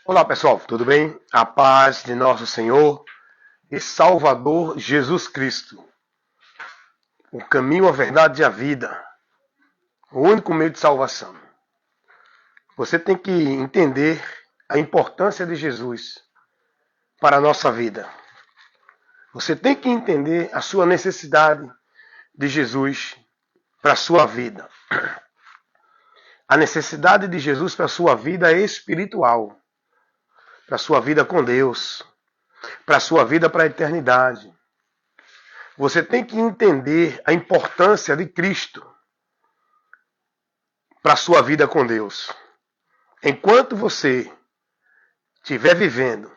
Olá pessoal, tudo bem? A paz de nosso Senhor e Salvador Jesus Cristo. O caminho, a verdade e a vida. O único meio de salvação. Você tem que entender a importância de Jesus para a nossa vida. Você tem que entender a sua necessidade de Jesus para a sua vida. A necessidade de Jesus para a sua vida é espiritual. Para a sua vida com Deus. Para a sua vida para a eternidade. Você tem que entender a importância de Cristo para a sua vida com Deus. Enquanto você estiver vivendo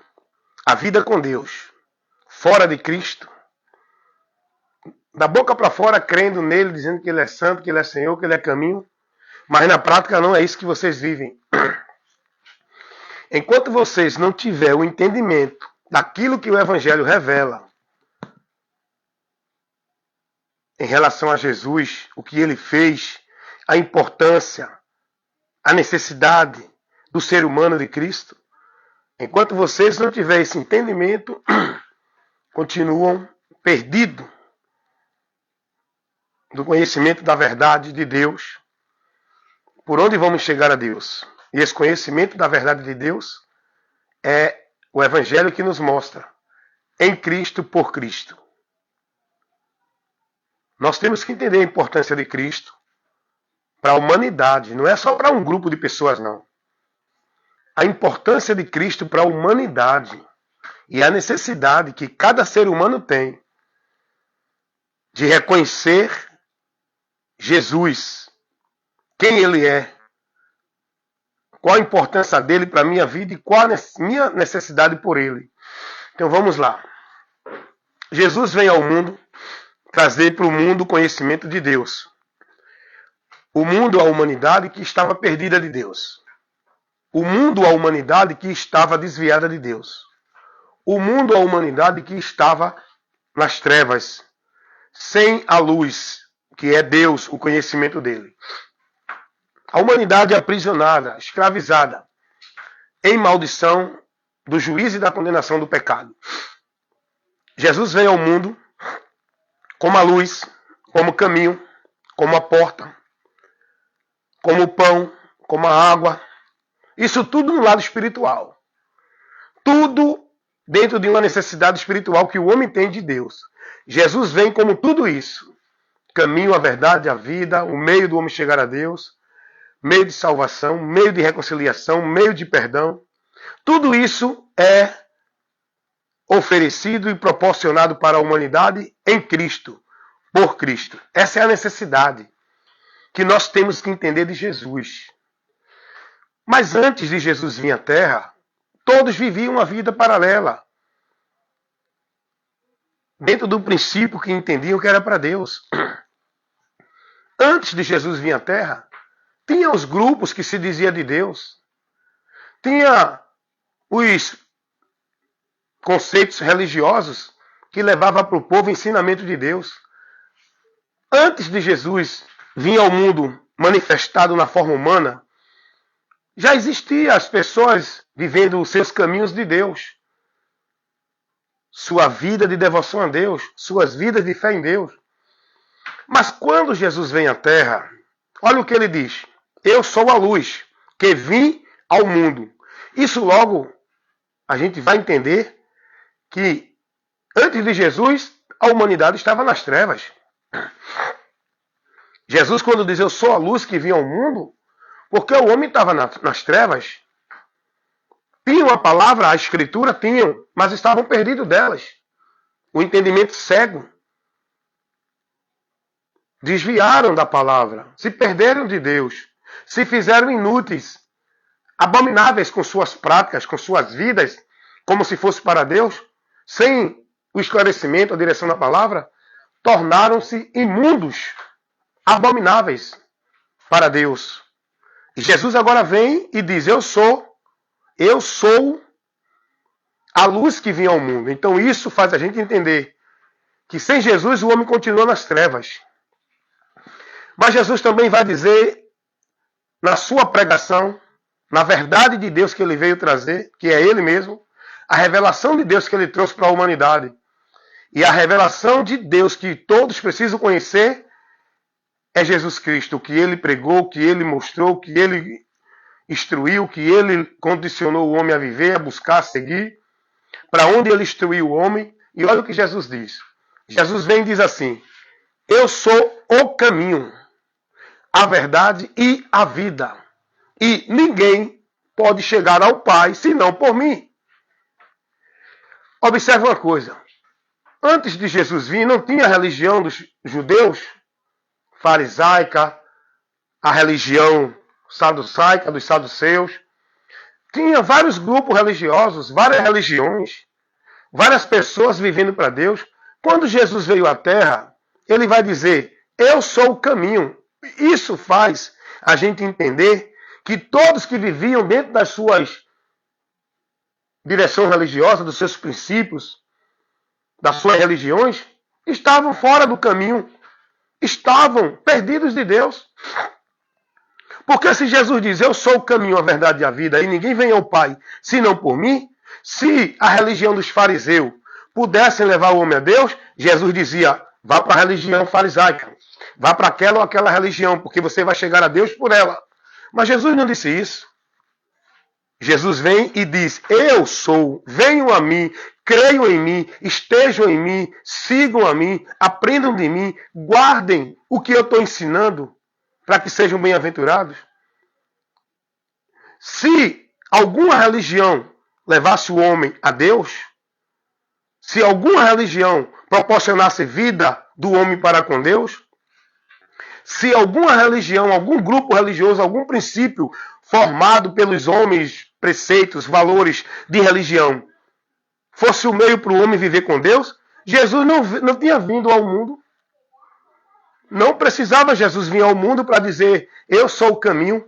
a vida com Deus fora de Cristo, da boca para fora crendo nele, dizendo que ele é santo, que ele é Senhor, que ele é caminho, mas na prática não é isso que vocês vivem. Enquanto vocês não tiverem o entendimento daquilo que o Evangelho revela em relação a Jesus, o que ele fez, a importância, a necessidade do ser humano de Cristo, enquanto vocês não tiverem esse entendimento, continuam perdidos do conhecimento da verdade de Deus. Por onde vamos chegar a Deus? E esse conhecimento da verdade de Deus é o Evangelho que nos mostra em Cristo, por Cristo. Nós temos que entender a importância de Cristo para a humanidade. Não é só para um grupo de pessoas, não. A importância de Cristo para a humanidade e a necessidade que cada ser humano tem de reconhecer Jesus, quem ele é, qual a importância dele para a minha vida e qual a minha necessidade por ele. Então vamos lá. Jesus vem ao mundo trazer para o mundo o conhecimento de Deus. O mundo, a humanidade que estava perdida de Deus. O mundo, a humanidade que estava desviada de Deus. O mundo, a humanidade que estava nas trevas, sem a luz, que é Deus, o conhecimento dele. A humanidade aprisionada, escravizada, em maldição do juízo e da condenação do pecado. Jesus vem ao mundo como a luz, como o caminho, como a porta, como o pão, como a água. Isso tudo no lado espiritual. Tudo dentro de uma necessidade espiritual que o homem tem de Deus. Jesus vem como tudo isso. Caminho, a verdade, a vida, o meio do homem chegar a Deus, meio de salvação, meio de reconciliação, meio de perdão. Tudo isso é oferecido e proporcionado para a humanidade em Cristo, por Cristo. Essa é a necessidade que nós temos que entender de Jesus. Mas antes de Jesus vir à Terra, todos viviam uma vida paralela. Dentro do princípio que entendiam que era para Deus. Antes de Jesus vir à Terra, tinha os grupos que se dizia de Deus. Tinha os conceitos religiosos que levavam para o povo o ensinamento de Deus. Antes de Jesus vir ao mundo manifestado na forma humana, já existiam as pessoas vivendo os seus caminhos de Deus. Sua vida de devoção a Deus, suas vidas de fé em Deus. Mas quando Jesus vem à Terra, olha o que ele diz. Eu sou a luz que vim ao mundo. Isso logo a gente vai entender que antes de Jesus a humanidade estava nas trevas. Jesus quando diz eu sou a luz que vim ao mundo, porque o homem estava nas trevas. Tinham a palavra, a escritura tinham, mas estavam perdidos delas. O entendimento cego. Desviaram da palavra, se perderam de Deus, se fizeram inúteis, abomináveis com suas práticas, com suas vidas, como se fosse para Deus, sem o esclarecimento, a direção da palavra, tornaram-se imundos, abomináveis para Deus. E Jesus agora vem e diz, eu sou a luz que vem ao mundo. Então isso faz a gente entender que sem Jesus o homem continua nas trevas. Mas Jesus também vai dizer, na sua pregação, na verdade de Deus que ele veio trazer, que é ele mesmo, a revelação de Deus que ele trouxe para a humanidade. E a revelação de Deus que todos precisam conhecer é Jesus Cristo, o que ele pregou, o que ele mostrou, o que ele instruiu, o que ele condicionou o homem a viver, a buscar, a seguir, para onde ele instruiu o homem. E olha o que Jesus diz. Jesus vem e diz assim: eu sou o caminho, a verdade e a vida. E ninguém pode chegar ao Pai senão por mim. Observe uma coisa. Antes de Jesus vir, não tinha a religião dos judeus, farisaica, a religião saducaica dos saduceus. Tinha vários grupos religiosos, várias religiões, várias pessoas vivendo para Deus. Quando Jesus veio à Terra, ele vai dizer: eu sou o caminho. Isso faz a gente entender que todos que viviam dentro das suas direções religiosas, dos seus princípios, das suas religiões, estavam fora do caminho, estavam perdidos de Deus. Porque se Jesus diz: eu sou o caminho, a verdade e a vida, e ninguém vem ao Pai senão por mim, se a religião dos fariseus pudessem levar o homem a Deus, Jesus dizia: vá para a religião farisaica, vá para aquela ou aquela religião, porque você vai chegar a Deus por ela. Mas Jesus não disse isso. Jesus vem e diz: eu sou, venham a mim, creiam em mim, estejam em mim, sigam a mim, aprendam de mim, guardem o que eu estou ensinando, para que sejam bem-aventurados. Se alguma religião levasse o homem a Deus, se alguma religião proporcionasse vida do homem para com Deus, se alguma religião, algum grupo religioso, algum princípio formado pelos homens, preceitos, valores de religião, fosse o meio para o homem viver com Deus, Jesus não tinha vindo ao mundo. Não precisava Jesus vir ao mundo para dizer: eu sou o caminho.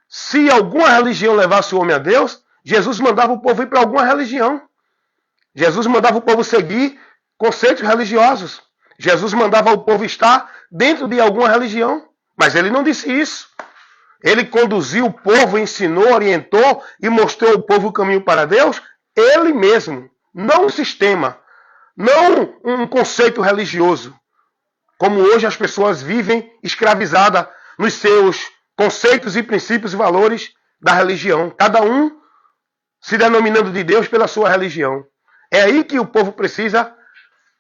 Se alguma religião levasse o homem a Deus, Jesus mandava o povo ir para alguma religião. Jesus mandava o povo seguir conceitos religiosos. Jesus mandava o povo estar dentro de alguma religião. Mas ele não disse isso. Ele conduziu o povo, ensinou, orientou e mostrou ao povo o caminho para Deus. Ele mesmo, não um sistema, não um conceito religioso, como hoje as pessoas vivem escravizadas nos seus conceitos e princípios e valores da religião. Cada um se denominando de Deus pela sua religião. É aí que o povo precisa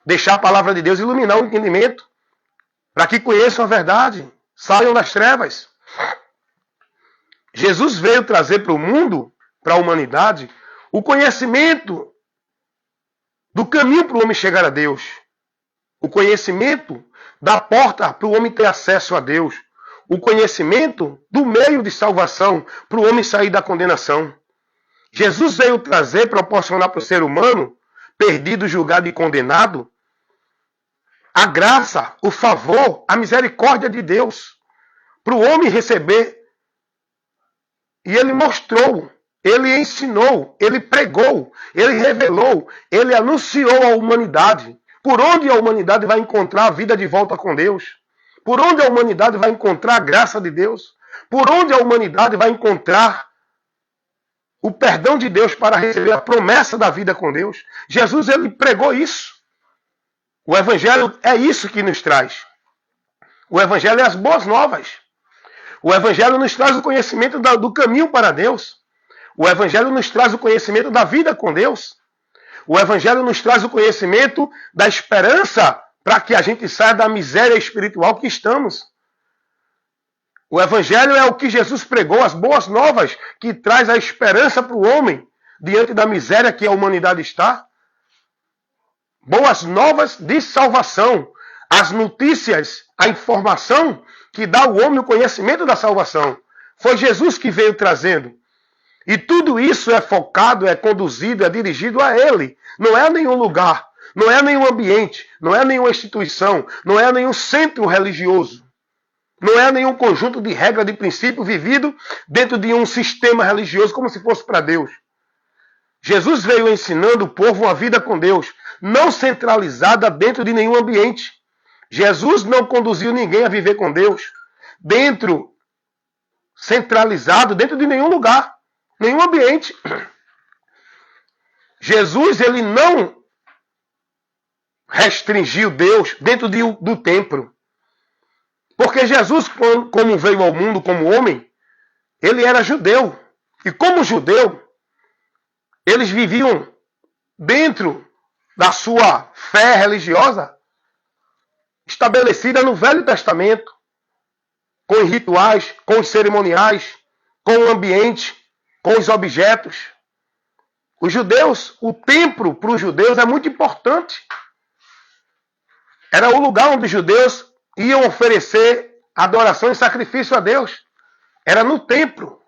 deixar a palavra de Deus iluminar o entendimento, para que conheçam a verdade, saiam das trevas. Jesus veio trazer para o mundo, para a humanidade, o conhecimento do caminho para o homem chegar a Deus. O conhecimento da porta para o homem ter acesso a Deus. O conhecimento do meio de salvação para o homem sair da condenação. Jesus veio trazer, proporcionar para o ser humano, perdido, julgado e condenado, a graça, o favor, a misericórdia de Deus, para o homem receber. E ele mostrou, ele ensinou, ele pregou, ele revelou, ele anunciou à humanidade por onde a humanidade vai encontrar a vida de volta com Deus, por onde a humanidade vai encontrar a graça de Deus, por onde a humanidade vai encontrar o perdão de Deus para receber a promessa da vida com Deus. Jesus, ele pregou isso. O Evangelho é isso que nos traz. O Evangelho é as boas novas. O Evangelho nos traz o conhecimento do caminho para Deus. O Evangelho nos traz o conhecimento da vida com Deus. O Evangelho nos traz o conhecimento da esperança para que a gente saia da miséria espiritual que estamos. O Evangelho é o que Jesus pregou, as boas novas, que traz a esperança para o homem diante da miséria que a humanidade está. Boas novas de salvação. As notícias, a informação que dá ao homem o conhecimento da salvação. Foi Jesus que veio trazendo. E tudo isso é focado, é conduzido, é dirigido a Ele. Não é a nenhum lugar, não é a nenhum ambiente, não é a nenhuma instituição, não é a nenhum centro religioso. Não é nenhum conjunto de regras, de princípio vivido dentro de um sistema religioso como se fosse para Deus. Jesus veio ensinando o povo uma vida com Deus, não centralizada dentro de nenhum ambiente. Jesus não conduziu ninguém a viver com Deus dentro centralizado dentro de nenhum lugar, nenhum ambiente. Jesus, ele não restringiu Deus dentro do templo. Porque Jesus, como veio ao mundo como homem, ele era judeu. E como judeu, eles viviam dentro da sua fé religiosa estabelecida no Velho Testamento, com os rituais, com os cerimoniais, com o ambiente, com os objetos. Os judeus, o templo para os judeus é muito importante. Era o lugar onde os judeus iam oferecer adoração e sacrifício a Deus. Era no templo.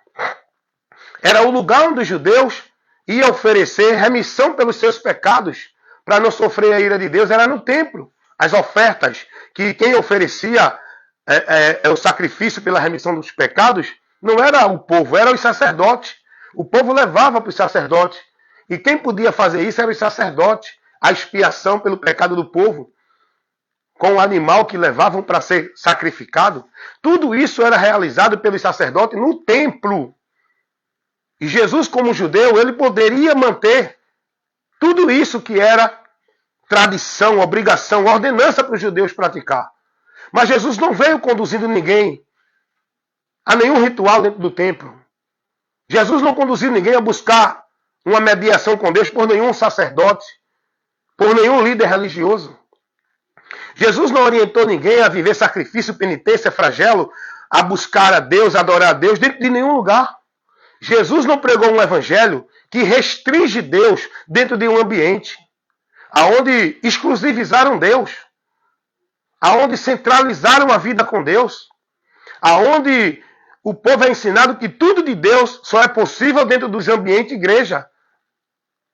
Era o lugar onde os judeus iam oferecer remissão pelos seus pecados para não sofrer a ira de Deus. Era no templo. As ofertas que quem oferecia o sacrifício pela remissão dos pecados não era o povo, eram os sacerdotes. O povo levava para os sacerdotes. E quem podia fazer isso era os sacerdotes. A expiação pelo pecado do povo, com o animal que levavam para ser sacrificado. Tudo isso era realizado pelos sacerdotes no templo. E Jesus, como judeu, ele poderia manter tudo isso que era tradição, obrigação, ordenança para os judeus praticar. Mas Jesus não veio conduzindo ninguém a nenhum ritual dentro do templo. Jesus não conduziu ninguém a buscar uma mediação com Deus por nenhum sacerdote, por nenhum líder religioso. Jesus não orientou ninguém a viver sacrifício, penitência, flagelo, a buscar a Deus, a adorar a Deus dentro de nenhum lugar. Jesus não pregou um evangelho que restringe Deus dentro de um ambiente, aonde exclusivizaram Deus, aonde centralizaram a vida com Deus, aonde o povo é ensinado que tudo de Deus só é possível dentro dos ambientes de igreja,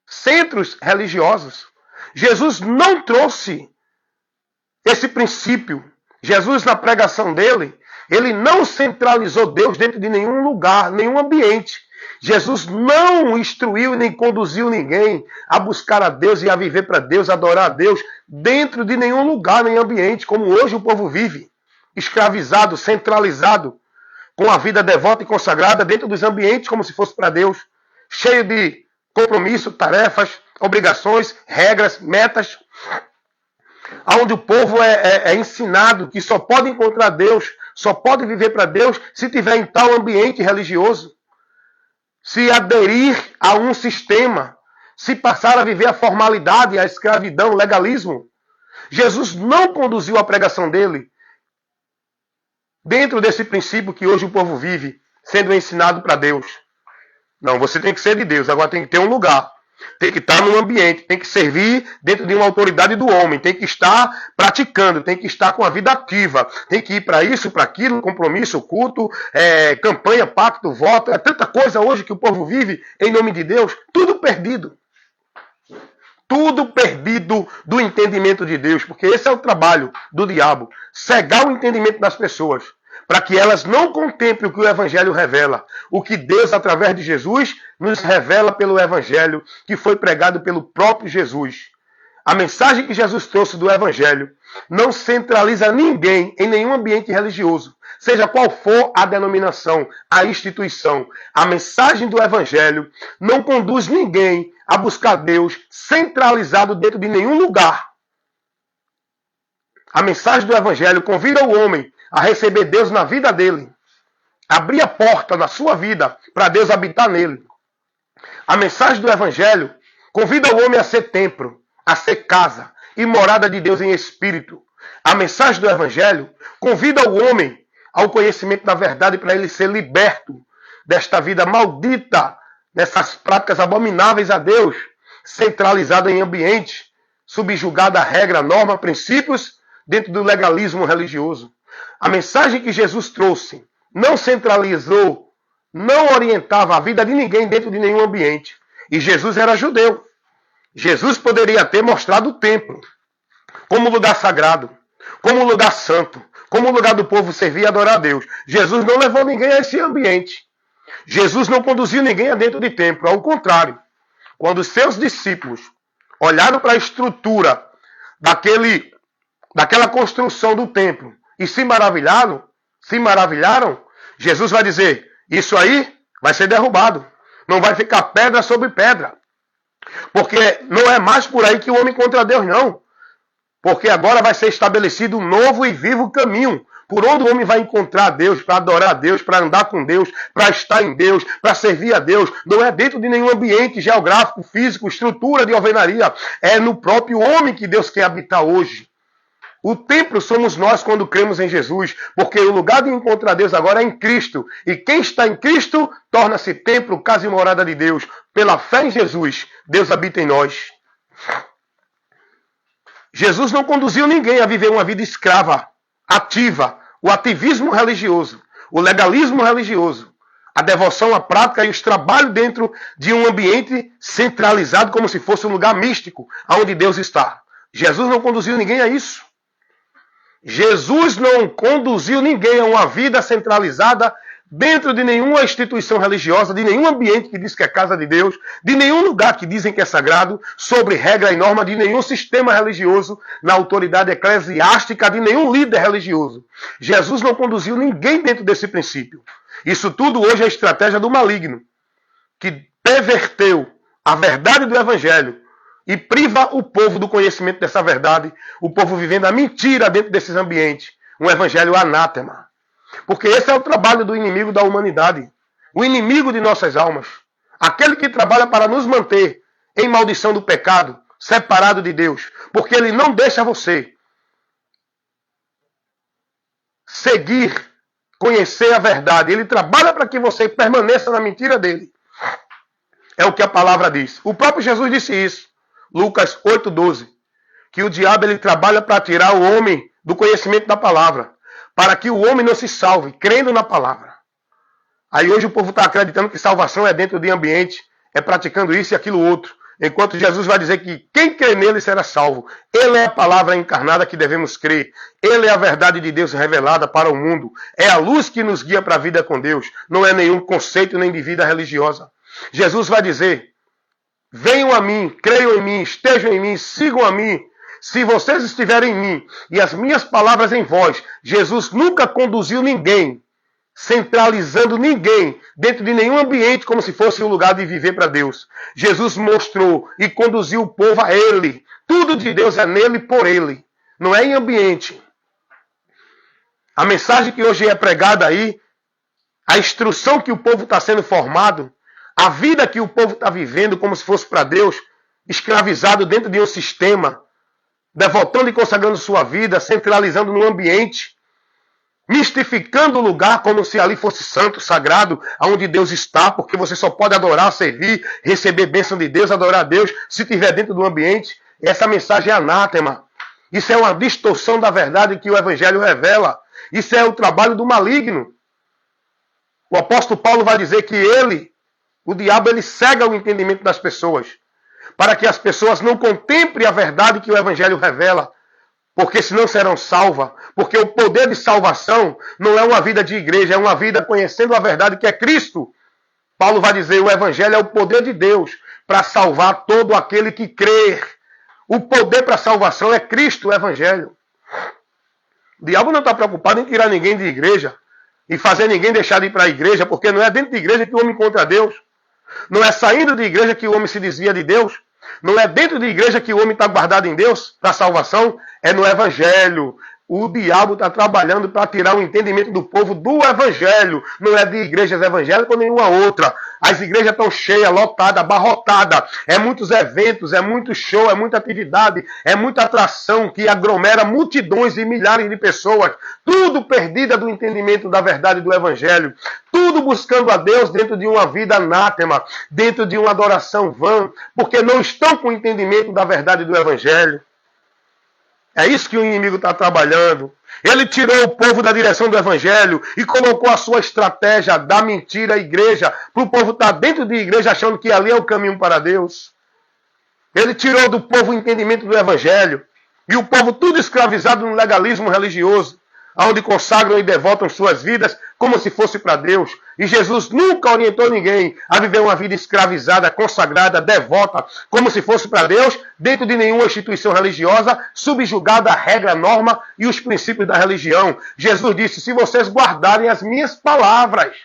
centros religiosos. Jesus não trouxe esse princípio. Jesus, na pregação dele, ele não centralizou Deus dentro de nenhum lugar, nenhum ambiente. Jesus não instruiu nem conduziu ninguém a buscar a Deus e a viver para Deus, a adorar a Deus dentro de nenhum lugar, nem ambiente, como hoje o povo vive, escravizado, centralizado, com a vida devota e consagrada dentro dos ambientes como se fosse para Deus, cheio de compromisso, tarefas, obrigações, regras, metas, onde o povo é ensinado que só pode encontrar Deus, só pode viver para Deus se tiver em tal ambiente religioso, se aderir a um sistema, se passar a viver a formalidade, a escravidão, o legalismo. Jesus não conduziu a pregação dele dentro desse princípio que hoje o povo vive, sendo ensinado para Deus. Não, você tem que ser de Deus, agora tem que ter um lugar. Tem que estar num ambiente, tem que servir dentro de uma autoridade do homem, tem que estar praticando, tem que estar com a vida ativa, tem que ir para isso, para aquilo, compromisso, culto, campanha, pacto, voto, é tanta coisa hoje que o povo vive em nome de Deus, tudo perdido. Tudo perdido do entendimento de Deus, porque esse é o trabalho do diabo, cegar o entendimento das pessoas, para que elas não contemplem o que o Evangelho revela. O que Deus, através de Jesus, nos revela pelo Evangelho, que foi pregado pelo próprio Jesus. A mensagem que Jesus trouxe do Evangelho não centraliza ninguém em nenhum ambiente religioso, seja qual for a denominação, a instituição. A mensagem do Evangelho não conduz ninguém a buscar Deus centralizado dentro de nenhum lugar. A mensagem do Evangelho convida o homem a receber Deus na vida dele. Abrir a porta na sua vida para Deus habitar nele. A mensagem do Evangelho convida o homem a ser templo, a ser casa e morada de Deus em espírito. A mensagem do Evangelho convida o homem ao conhecimento da verdade para ele ser liberto desta vida maldita, dessas práticas abomináveis a Deus, centralizada em ambiente, subjugada a regra, norma, princípios, dentro do legalismo religioso. A mensagem que Jesus trouxe não centralizou, não orientava a vida de ninguém dentro de nenhum ambiente. E Jesus era judeu. Jesus poderia ter mostrado o templo como lugar sagrado, como lugar santo, como lugar do povo servir e adorar a Deus. Jesus não levou ninguém a esse ambiente. Jesus não conduziu ninguém a dentro de templo. Ao contrário, quando os seus discípulos olharam para a estrutura daquela construção do templo e se maravilharam, Jesus vai dizer, isso aí vai ser derrubado. Não vai ficar pedra sobre pedra. Porque não é mais por aí que o homem encontra Deus, não. Porque agora vai ser estabelecido um novo e vivo caminho, por onde o homem vai encontrar Deus, para adorar a Deus, para andar com Deus, para estar em Deus, para servir a Deus. Não é dentro de nenhum ambiente geográfico, físico, estrutura de alvenaria. É no próprio homem que Deus quer habitar hoje. O templo somos nós quando cremos em Jesus, porque o lugar de encontrar Deus agora é em Cristo. E quem está em Cristo torna-se templo, casa e morada de Deus. Pela fé em Jesus, Deus habita em nós. Jesus não conduziu ninguém a viver uma vida escrava, ativa, o ativismo religioso, o legalismo religioso, a devoção à prática e os trabalhos dentro de um ambiente centralizado como se fosse um lugar místico, onde Deus está. Jesus não conduziu ninguém a isso. Jesus não conduziu ninguém a uma vida centralizada dentro de nenhuma instituição religiosa, de nenhum ambiente que diz que é casa de Deus, de nenhum lugar que dizem que é sagrado, sobre regra e norma de nenhum sistema religioso, na autoridade eclesiástica de nenhum líder religioso. Jesus não conduziu ninguém dentro desse princípio. Isso tudo hoje é estratégia do maligno, que perverteu a verdade do Evangelho e priva o povo do conhecimento dessa verdade, o povo vivendo a mentira dentro desses ambientes, um Evangelho anátema. Porque esse é o trabalho do inimigo da humanidade. O inimigo de nossas almas. Aquele que trabalha para nos manter em maldição do pecado, separado de Deus. Porque ele não deixa você seguir, conhecer a verdade. Ele trabalha para que você permaneça na mentira dele. É o que a palavra diz. O próprio Jesus disse isso. Lucas 8,12. Que o diabo ele trabalha para tirar o homem do conhecimento da palavra. Para que o homem não se salve, crendo na palavra. Aí hoje o povo está acreditando que salvação é dentro de ambiente, é praticando isso e aquilo outro. Enquanto Jesus vai dizer que quem crê nele será salvo. Ele é a palavra encarnada que devemos crer. Ele é a verdade de Deus revelada para o mundo. É a luz que nos guia para a vida com Deus. Não é nenhum conceito nem de vida religiosa. Jesus vai dizer, venham a mim, creiam em mim, estejam em mim, sigam a mim. Se vocês estiverem em mim e as minhas palavras em vós, Jesus nunca conduziu ninguém, centralizando ninguém dentro de nenhum ambiente como se fosse um lugar de viver para Deus. Jesus mostrou e conduziu o povo a Ele. Tudo de Deus é nele e por Ele. Não é em ambiente. A mensagem que hoje é pregada aí, a instrução que o povo está sendo formado, a vida que o povo está vivendo como se fosse para Deus, escravizado dentro de um sistema, devotando e consagrando sua vida, centralizando no ambiente, mistificando o lugar como se ali fosse santo, sagrado, aonde Deus está, porque você só pode adorar, servir, receber bênção de Deus, adorar a Deus, se estiver dentro do ambiente. Essa mensagem é anátema. Isso é uma distorção da verdade que o Evangelho revela. Isso é o trabalho do maligno. O apóstolo Paulo vai dizer que o diabo, ele cega o entendimento das pessoas, para que as pessoas não contemplem a verdade que o Evangelho revela, porque senão serão salvas. Porque o poder de salvação não é uma vida de igreja, é uma vida conhecendo a verdade que é Cristo. Paulo vai dizer, o Evangelho é o poder de Deus para salvar todo aquele que crer. O poder para a salvação é Cristo, o Evangelho. O diabo não está preocupado em tirar ninguém de igreja e fazer ninguém deixar de ir para a igreja, porque não é dentro de igreja que o homem encontra Deus. Não é saindo de igreja que o homem se desvia de Deus. Não é dentro de igreja que o homem está guardado em Deus para a salvação. É no Evangelho. O diabo está trabalhando para tirar o entendimento do povo do Evangelho. Não é de igrejas evangélicas ou nenhuma outra. As igrejas estão cheias, lotadas, abarrotadas. É muitos eventos, é muito show, é muita atividade, é muita atração que aglomera multidões e milhares de pessoas. Tudo perdida do entendimento da verdade do Evangelho. Tudo buscando a Deus dentro de uma vida anátema, dentro de uma adoração vã, porque não estão com o entendimento da verdade do Evangelho. É isso que o inimigo está trabalhando. Ele tirou o povo da direção do Evangelho e colocou a sua estratégia da mentira à igreja, para o povo estar dentro de igreja achando que ali é o caminho para Deus. Ele tirou do povo o entendimento do Evangelho e o povo tudo escravizado no legalismo religioso, onde consagram e devotam suas vidas como se fosse para Deus. E Jesus nunca orientou ninguém a viver uma vida escravizada, consagrada, devota, como se fosse para Deus, dentro de nenhuma instituição religiosa, subjugada à regra, norma e os princípios da religião. Jesus disse, se vocês guardarem as minhas palavras.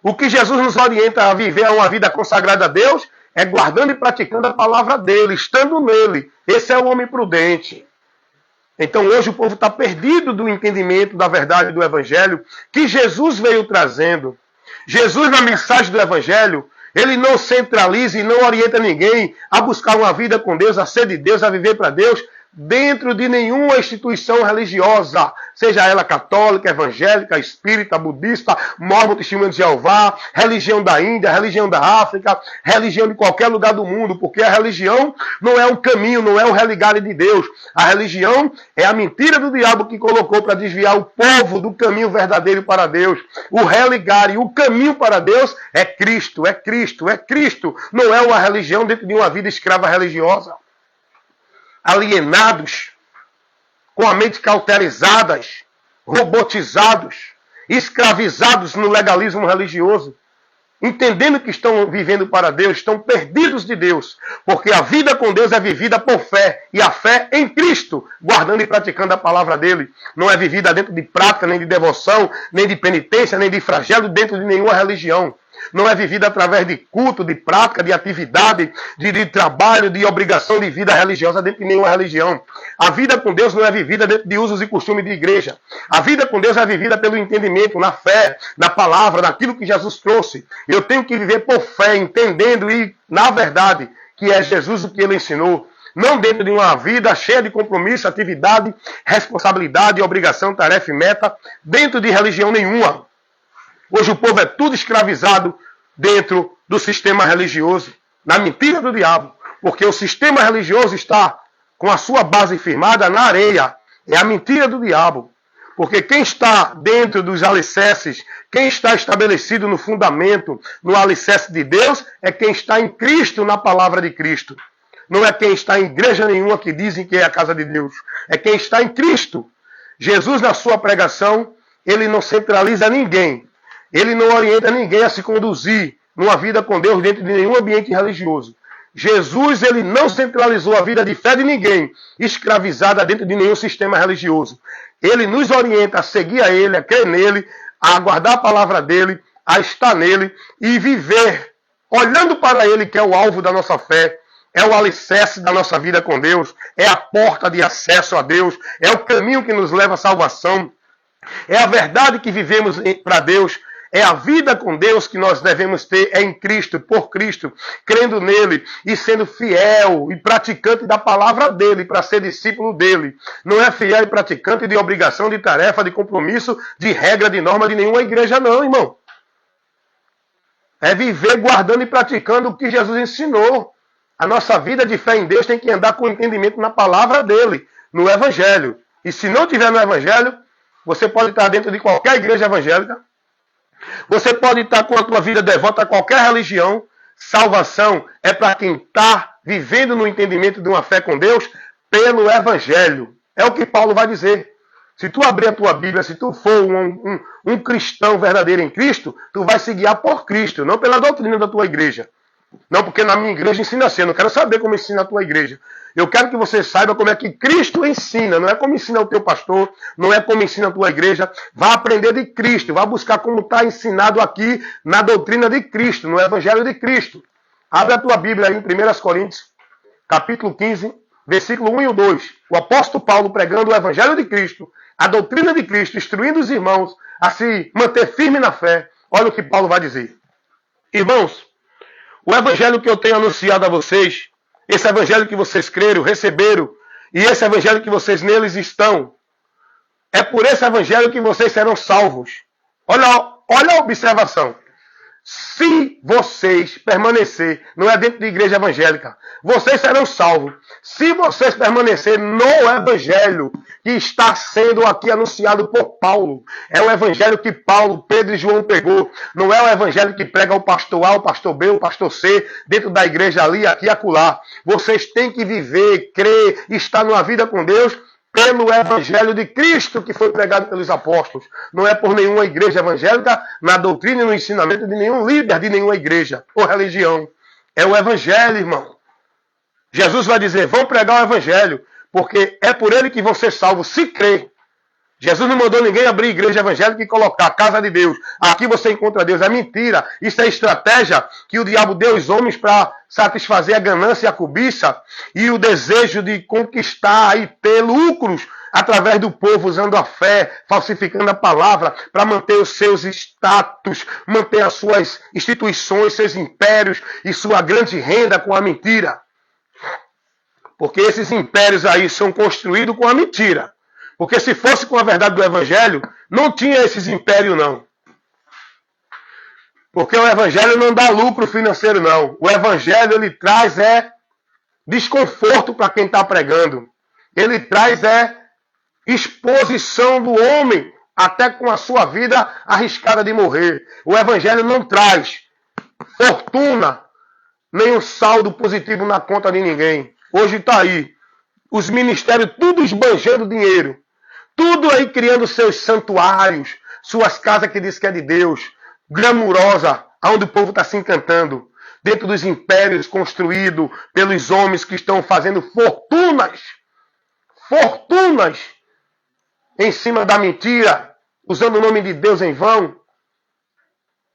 O que Jesus nos orienta a viver uma vida consagrada a Deus é guardando e praticando a palavra dele, estando nele. Esse é o homem prudente. Então hoje o povo está perdido do entendimento da verdade do Evangelho que Jesus veio trazendo. Jesus, na mensagem do Evangelho, ele não centraliza e não orienta ninguém a buscar uma vida com Deus, a ser de Deus, a viver para Deus, dentro de nenhuma instituição religiosa, seja ela católica, evangélica, espírita, budista, mórmon, testemunho de Jeová, religião da Índia, religião da África, religião de qualquer lugar do mundo, porque a religião não é um caminho, não é o religare de Deus. A religião é a mentira do diabo que colocou para desviar o povo do caminho verdadeiro para Deus. O religare, o caminho para Deus é Cristo, é Cristo, é Cristo. Não é uma religião dentro de uma vida escrava religiosa. Alienados, com a mente cauterizadas, robotizados, escravizados no legalismo religioso, entendendo que estão vivendo para Deus, estão perdidos de Deus, porque a vida com Deus é vivida por fé, e a fé em Cristo, guardando e praticando a palavra dele, não é vivida dentro de prática, nem de devoção, nem de penitência, nem de flagelo dentro de nenhuma religião. Não é vivida através de culto, de prática, de atividade, de trabalho, de obrigação de vida religiosa dentro de nenhuma religião. A vida com Deus não é vivida dentro de usos e costumes de igreja. A vida com Deus é vivida pelo entendimento, na fé, na palavra, naquilo que Jesus trouxe. Eu tenho que viver por fé, entendendo e, na verdade, que é Jesus o que ele ensinou. Não dentro de uma vida cheia de compromisso, atividade, responsabilidade, obrigação, tarefa e meta, dentro de religião nenhuma. Hoje o povo é tudo escravizado dentro do sistema religioso, na mentira do diabo, porque o sistema religioso está com a sua base firmada na areia. É a mentira do diabo. Porque quem está dentro dos alicerces, quem está estabelecido no fundamento, no alicerce de Deus, é quem está em Cristo, na palavra de Cristo. Não é quem está em igreja nenhuma que dizem que é a casa de Deus. É quem está em Cristo. Jesus, na sua pregação, ele não centraliza ninguém. Ele não orienta ninguém a se conduzir numa vida com Deus dentro de nenhum ambiente religioso. Jesus, ele não centralizou a vida de fé de ninguém, escravizada dentro de nenhum sistema religioso. Ele nos orienta a seguir a ele, a crer nele, a guardar a palavra dele, a estar nele e viver olhando para ele, que é o alvo da nossa fé, é o alicerce da nossa vida com Deus, é a porta de acesso a Deus, é o caminho que nos leva à salvação, é a verdade que vivemos para Deus. É a vida com Deus que nós devemos ter, é em Cristo, por Cristo, crendo nele e sendo fiel e praticante da palavra dele para ser discípulo dele. Não é fiel e praticante de obrigação, de tarefa, de compromisso, de regra, de norma de nenhuma igreja não, irmão. É viver guardando e praticando o que Jesus ensinou. A nossa vida de fé em Deus tem que andar com entendimento na palavra dele, no Evangelho. E se não tiver no Evangelho, você pode estar dentro de qualquer igreja evangélica, você pode estar com a tua vida devota a qualquer religião. Salvação é para quem está vivendo no entendimento de uma fé com Deus pelo Evangelho. É o que Paulo vai dizer. Se tu abrir a tua Bíblia, se tu for um cristão verdadeiro em Cristo, tu vai se guiar por Cristo, não pela doutrina da tua igreja. Não porque na minha igreja ensina assim. Eu não quero saber como ensina a tua igreja. Eu quero que você saiba como é que Cristo ensina. Não é como ensina o teu pastor, não é como ensina a tua igreja. Vá aprender de Cristo, vá buscar como está ensinado aqui na doutrina de Cristo, no Evangelho de Cristo. Abre a tua Bíblia aí em 1 Coríntios, capítulo 15, versículo 1 e 2. O apóstolo Paulo pregando o Evangelho de Cristo, a doutrina de Cristo, instruindo os irmãos a se manter firme na fé. Olha o que Paulo vai dizer. Irmãos, o Evangelho que eu tenho anunciado a vocês, esse Evangelho que vocês creram, receberam, e esse Evangelho que vocês neles estão, é por esse Evangelho que vocês serão salvos. Olha a observação. Se vocês permanecer, não é dentro de igreja evangélica, vocês serão salvos. Se vocês permanecerem no Evangelho que está sendo aqui anunciado por Paulo, é o Evangelho que Paulo, Pedro e João pegou. Não é o Evangelho que prega o pastor A, o pastor B, o pastor C, dentro da igreja ali, aqui e acolá. Vocês têm que viver, crer, estar numa vida com Deus pelo Evangelho de Cristo que foi pregado pelos apóstolos. Não é por nenhuma igreja evangélica, na doutrina e no ensinamento de nenhum líder de nenhuma igreja ou religião. É o Evangelho, irmão. Jesus vai dizer, vão pregar o Evangelho, porque é por ele que vão ser salvos, se crer. Jesus não mandou ninguém abrir igreja evangélica e colocar a casa de Deus. Aqui você encontra Deus. É mentira. Isso é estratégia que o diabo deu aos homens para satisfazer a ganância e a cobiça e o desejo de conquistar e ter lucros através do povo, usando a fé, falsificando a palavra, para manter os seus status, manter as suas instituições, seus impérios e sua grande renda com a mentira. Porque esses impérios aí são construídos com a mentira. Porque se fosse com a verdade do Evangelho, não tinha esses impérios, não. Porque o Evangelho não dá lucro financeiro, não. O Evangelho, ele traz desconforto para quem está pregando. Ele traz exposição do homem, até com a sua vida arriscada de morrer. O Evangelho não traz fortuna, nem um saldo positivo na conta de ninguém. Hoje está aí. Os ministérios tudo esbanjando dinheiro. Tudo aí criando seus santuários, suas casas que diz que é de Deus, glamurosa, onde o povo está se encantando, dentro dos impérios construídos pelos homens que estão fazendo fortunas, em cima da mentira, usando o nome de Deus em vão,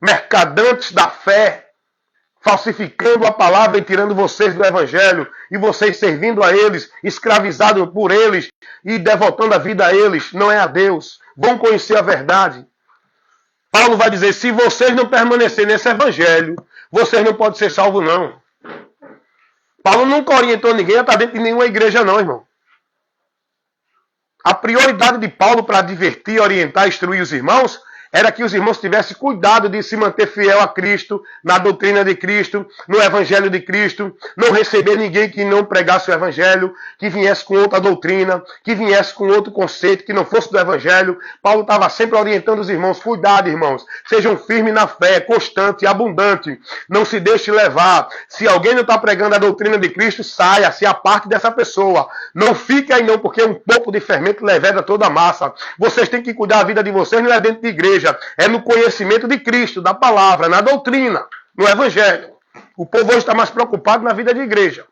mercadantes da fé, falsificando a palavra e tirando vocês do Evangelho, e vocês servindo a eles, escravizados por eles, e devotando a vida a eles, não é a Deus. Vão conhecer a verdade. Paulo vai dizer, se vocês não permanecerem nesse Evangelho, vocês não podem ser salvos, não. Paulo nunca orientou ninguém a estar dentro de nenhuma igreja, não, irmão. A prioridade de Paulo para advertir, orientar, instruir os irmãos era que os irmãos tivessem cuidado de se manter fiel a Cristo, na doutrina de Cristo, no Evangelho de Cristo, não receber ninguém que não pregasse o Evangelho, que viesse com outra doutrina, que viesse com outro conceito, que não fosse do Evangelho. Paulo estava sempre orientando os irmãos, cuidado, irmãos, sejam firmes na fé, constante e abundante, não se deixe levar. Se alguém não está pregando a doutrina de Cristo, saia, se aparte dessa pessoa. Não fique aí não, porque um pouco de fermento leveda toda a massa. Vocês têm que cuidar da vida de vocês, não é dentro de igreja. É no conhecimento de Cristo, da palavra, na doutrina, no Evangelho. O povo hoje está mais preocupado na vida de igreja.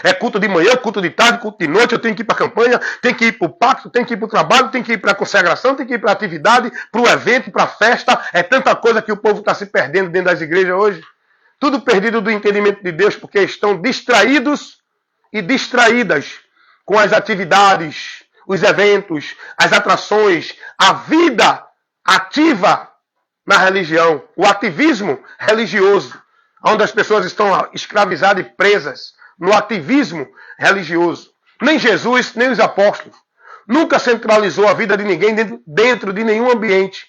É culto de manhã, culto de tarde, culto de noite, eu tenho que ir para a campanha, tenho que ir para o pacto, tenho que ir para o trabalho, tenho que ir para a consagração, tenho que ir para a atividade, para o evento, para a festa. É tanta coisa que o povo está se perdendo dentro das igrejas hoje. Tudo perdido do entendimento de Deus, porque estão distraídos e distraídas com as atividades, os eventos, as atrações, a vida ativa na religião, o ativismo religioso, onde as pessoas estão escravizadas e presas no ativismo religioso. Nem Jesus, nem os apóstolos nunca centralizou a vida de ninguém dentro de nenhum ambiente.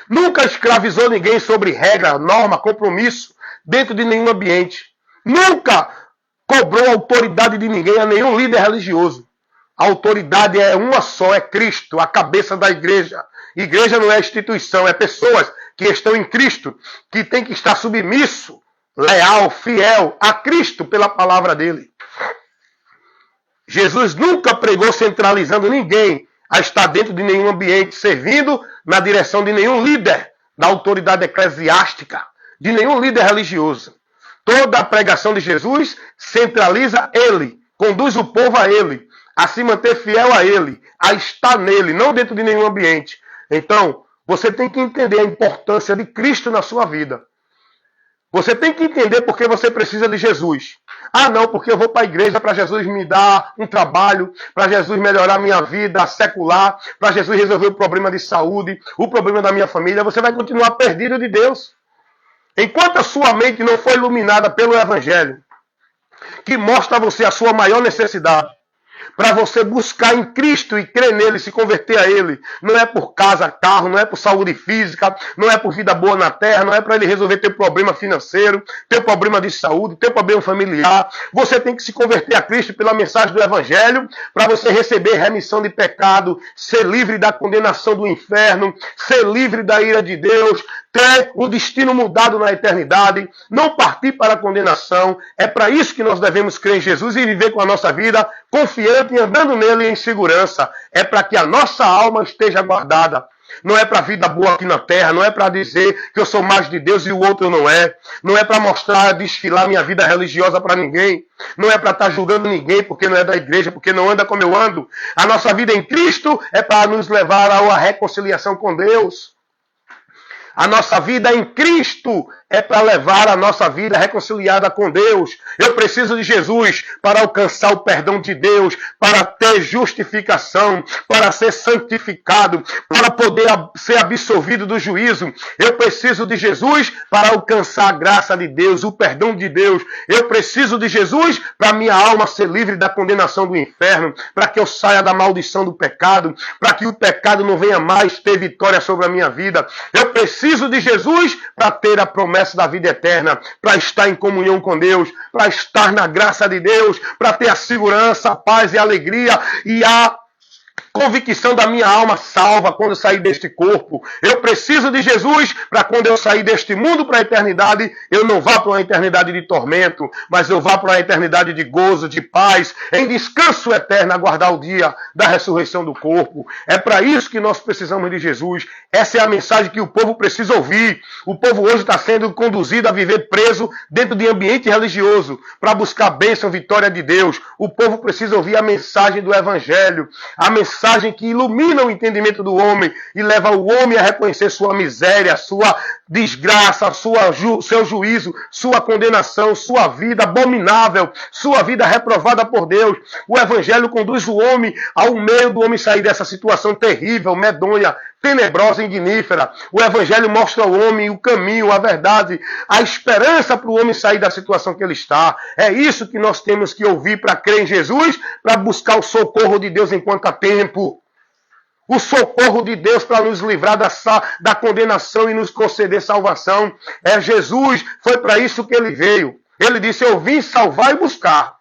Nunca escravizou ninguém sobre regra, norma, compromisso dentro de nenhum ambiente. Nunca cobrou autoridade de ninguém a nenhum líder religioso. A autoridade é uma só, é Cristo, a cabeça da igreja. Igreja não é instituição, é pessoas que estão em Cristo, que tem que estar submisso, leal, fiel a Cristo pela palavra dele. Jesus nunca pregou centralizando ninguém a estar dentro de nenhum ambiente, servindo na direção de nenhum líder da autoridade eclesiástica, de nenhum líder religioso. Toda a pregação de Jesus centraliza ele, conduz o povo a ele, a se manter fiel a ele, a estar nele, não dentro de nenhum ambiente. Então, você tem que entender a importância de Cristo na sua vida. Você tem que entender porque você precisa de Jesus. Ah, não, porque eu vou para a igreja para Jesus me dar um trabalho, para Jesus melhorar a minha vida secular, para Jesus resolver o problema de saúde, o problema da minha família. Você vai continuar perdido de Deus. Enquanto a sua mente não for iluminada pelo Evangelho, que mostra a você a sua maior necessidade, para você buscar em Cristo e crer nele, se converter a ele. Não é por casa, carro, não é por saúde física, não é por vida boa na terra, não é para ele resolver teu problema financeiro, teu problema de saúde, teu problema familiar. Você tem que se converter a Cristo pela mensagem do Evangelho, para você receber remissão de pecado, ser livre da condenação do inferno, ser livre da ira de Deus, ter um destino mudado na eternidade, não partir para a condenação. É para isso que nós devemos crer em Jesus e viver com a nossa vida confiante e andando nele em segurança. É para que a nossa alma esteja guardada. Não é para a vida boa aqui na terra, não é para dizer que eu sou mais de Deus e o outro não é. Não é para mostrar, desfilar minha vida religiosa para ninguém. Não é para estar julgando ninguém porque não é da igreja, porque não anda como eu ando. A nossa vida em Cristo é para nos levar a uma reconciliação com Deus. A nossa vida em Cristo é para levar a nossa vida reconciliada com Deus. Eu preciso de Jesus para alcançar o perdão de Deus, para ter justificação, para ser santificado, para poder ser absolvido do juízo. Eu preciso de Jesus para alcançar a graça de Deus, o perdão de Deus. Eu preciso de Jesus para minha alma ser livre da condenação do inferno, para que eu saia da maldição do pecado, para que o pecado não venha mais ter vitória sobre a minha vida. Eu preciso de Jesus para ter a promessa da vida eterna, para estar em comunhão com Deus, para estar na graça de Deus, para ter a segurança, a paz e a alegria e a convicção da minha alma salva quando eu sair deste corpo. Eu preciso de Jesus para quando eu sair deste mundo para a eternidade, eu não vá para uma eternidade de tormento, mas eu vá para uma eternidade de gozo, de paz, em descanso eterno, aguardar o dia da ressurreição do corpo. É para isso que nós precisamos de Jesus. Essa é a mensagem que o povo precisa ouvir. O povo hoje está sendo conduzido a viver preso dentro de ambiente religioso, para buscar a bênção, vitória de Deus. O povo precisa ouvir a mensagem do Evangelho, a mensagem que ilumina o entendimento do homem e leva o homem a reconhecer sua miséria, sua desgraça, seu juízo, sua condenação, sua vida abominável, sua vida reprovada por Deus. O Evangelho conduz o homem ao meio do homem sair dessa situação terrível, medonha, tenebrosa e ignífera. O Evangelho mostra ao homem o caminho, a verdade, a esperança para o homem sair da situação que ele está. É isso que nós temos que ouvir para crer em Jesus, para buscar o socorro de Deus enquanto há tempo. O socorro de Deus para nos livrar da condenação e nos conceder salvação. É Jesus, foi para isso que ele veio. Ele disse, eu vim salvar e buscar.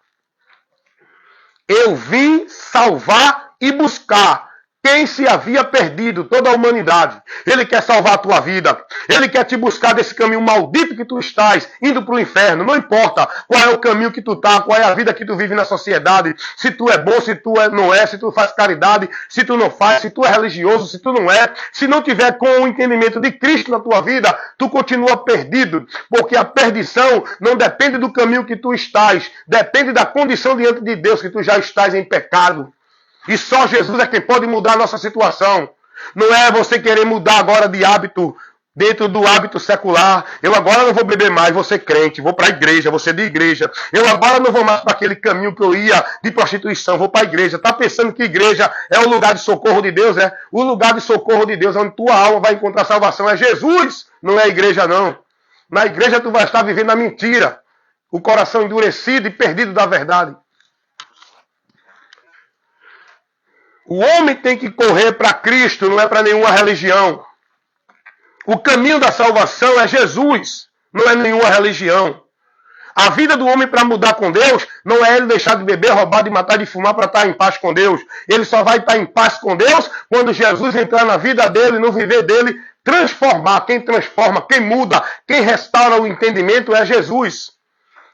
Eu vim salvar e buscar quem se havia perdido, toda a humanidade. Ele quer salvar a tua vida. Ele quer te buscar desse caminho maldito que tu estás, indo para o inferno. Não importa qual é o caminho que tu está, qual é a vida que tu vive na sociedade. Se tu é bom, se tu não é, se tu faz caridade, se tu não faz, se tu é religioso, se tu não é. Se não tiver com o entendimento de Cristo na tua vida, tu continua perdido. Porque a perdição não depende do caminho que tu estás. Depende da condição diante de Deus que tu já estás em pecado. E só Jesus é quem pode mudar a nossa situação. Não é você querer mudar agora de hábito, dentro do hábito secular. Eu agora não vou beber mais, vou ser crente, vou para a igreja, vou ser de igreja. Eu agora não vou mais para aquele caminho que eu ia de prostituição, vou para a igreja. Está pensando que igreja é o lugar de socorro de Deus? É o lugar de socorro de Deus, onde tua alma vai encontrar salvação. É Jesus, não é a igreja não. Na igreja tu vai estar vivendo a mentira. O coração endurecido e perdido da verdade. O homem tem que correr para Cristo, não é para nenhuma religião. O caminho da salvação é Jesus, não é nenhuma religião. A vida do homem para mudar com Deus não é ele deixar de beber, roubar, de matar, de fumar para estar em paz com Deus. Ele só vai estar em paz com Deus quando Jesus entrar na vida dele, no viver dele, transformar. Quem transforma, quem muda, quem restaura o entendimento é Jesus.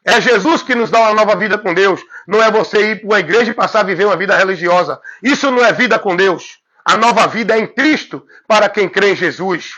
É Jesus que nos dá uma nova vida com Deus. Não é você ir para uma igreja e passar a viver uma vida religiosa. Isso não é vida com Deus. A nova vida é em Cristo para quem crê em Jesus.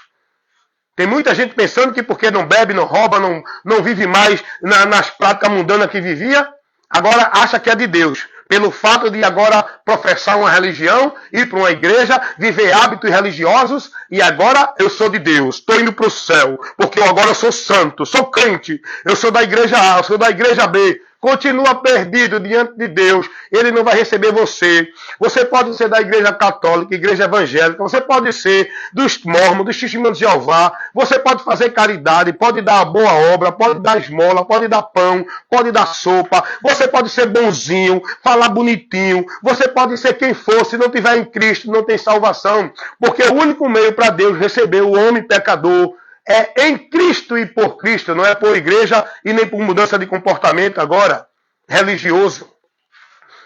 Tem muita gente pensando que porque não bebe, não rouba, não vive mais nas práticas mundanas que vivia, agora acha que é de Deus. Pelo fato de agora professar uma religião, ir para uma igreja, viver hábitos religiosos, e agora eu sou de Deus, estou indo para o céu, porque eu agora sou santo, sou crente, eu sou da igreja A, eu sou da igreja B. Continua perdido diante de Deus, Ele não vai receber você. Você pode ser da igreja católica, igreja evangélica, você pode ser dos mormons, dos testemunhos de Jeová, você pode fazer caridade, pode dar boa obra, pode dar esmola, pode dar pão, pode dar sopa, você pode ser bonzinho, falar bonitinho, você pode ser quem for, se não tiver em Cristo, não tem salvação, porque o único meio para Deus receber o homem pecador é em Cristo e por Cristo, não é por igreja e nem por mudança de comportamento agora religioso.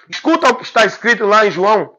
Escuta o que está escrito lá em João,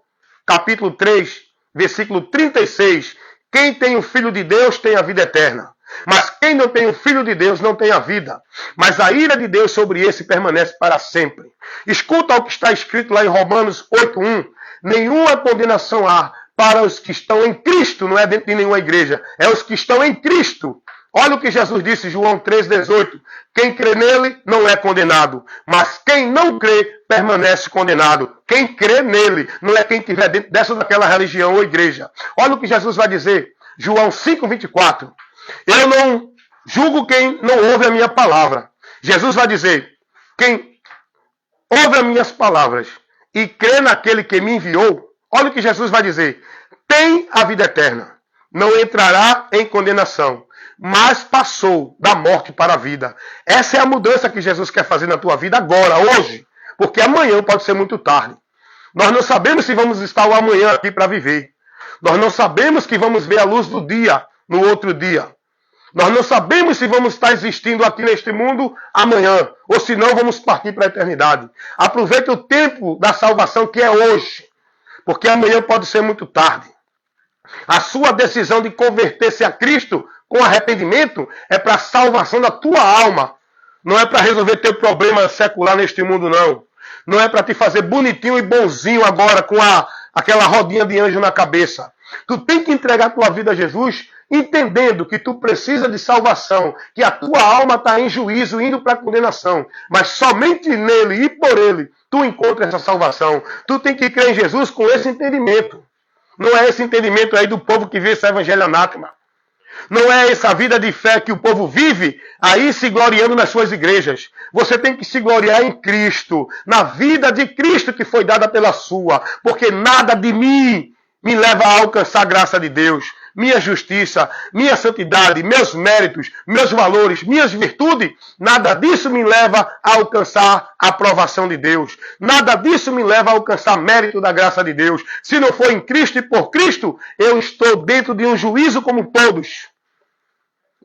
capítulo 3, versículo 36. Quem tem o Filho de Deus tem a vida eterna. Mas quem não tem o Filho de Deus não tem a vida. Mas a ira de Deus sobre esse permanece para sempre. Escuta o que está escrito lá em Romanos 8:1. Nenhuma condenação há para os que estão em Cristo. Não é dentro de nenhuma igreja. É os que estão em Cristo. Olha o que Jesus disse em João 3,18. Quem crê nele não é condenado. Mas quem não crê permanece condenado. Quem crê nele não é quem estiver dentro dessa ou daquela religião ou igreja. Olha o que Jesus vai dizer. João 5,24. Eu não julgo quem não ouve a minha palavra. Jesus vai dizer, quem ouve as minhas palavras e crê naquele que me enviou, olha o que Jesus vai dizer, tem a vida eterna, não entrará em condenação, mas passou da morte para a vida. Essa é a mudança que Jesus quer fazer na tua vida agora, hoje, porque amanhã pode ser muito tarde. Nós não sabemos se vamos estar o amanhã aqui para viver. Nós não sabemos que vamos ver a luz do dia no outro dia. Nós não sabemos se vamos estar existindo aqui neste mundo amanhã, ou se não vamos partir para a eternidade. Aproveite o tempo da salvação que é hoje, porque amanhã pode ser muito tarde. A sua decisão de converter-se a Cristo com arrependimento é para a salvação da tua alma. Não é para resolver teu problema secular neste mundo, não. Não é para te fazer bonitinho e bonzinho agora com aquela rodinha de anjo na cabeça. Tu tem que entregar a tua vida a Jesus, entendendo que tu precisa de salvação, que a tua alma está em juízo, indo para a condenação. Mas somente nele e por ele, tu encontra essa salvação. Tu tem que crer em Jesus com esse entendimento. Não é esse entendimento aí do povo que vê esse evangelho anátema. Não é essa vida de fé que o povo vive aí se gloriando nas suas igrejas. Você tem que se gloriar em Cristo, na vida de Cristo que foi dada pela sua, porque nada de mim me leva a alcançar a graça de Deus. Minha justiça, minha santidade, meus méritos, meus valores, minhas virtudes, nada disso me leva a alcançar a aprovação de Deus. Nada disso me leva a alcançar mérito da graça de Deus. Se não for em Cristo e por Cristo, eu estou dentro de um juízo como todos.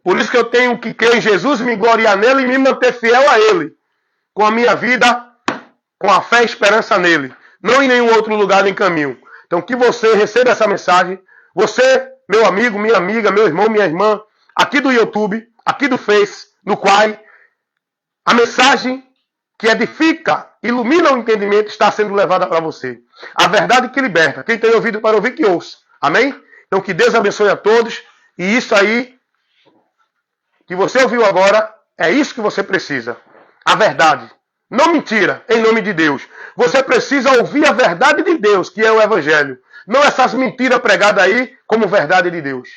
Por isso que eu tenho que crer em Jesus, me gloriar nele e me manter fiel a ele. Com a minha vida, com a fé e esperança nele. Não em nenhum outro lugar nem caminho. Então que você receba essa mensagem. Você, meu amigo, minha amiga, meu irmão, minha irmã, aqui do YouTube, aqui do Face, no Quai, a mensagem que edifica, ilumina o entendimento está sendo levada para você. A verdade que liberta. Quem tem ouvido para ouvir, que ouça. Amém? Então que Deus abençoe a todos. E isso aí que você ouviu agora, é isso que você precisa. A verdade. Não mentira, em nome de Deus. Você precisa ouvir a verdade de Deus, que é o Evangelho. Não essas mentiras pregadas aí como verdade de Deus.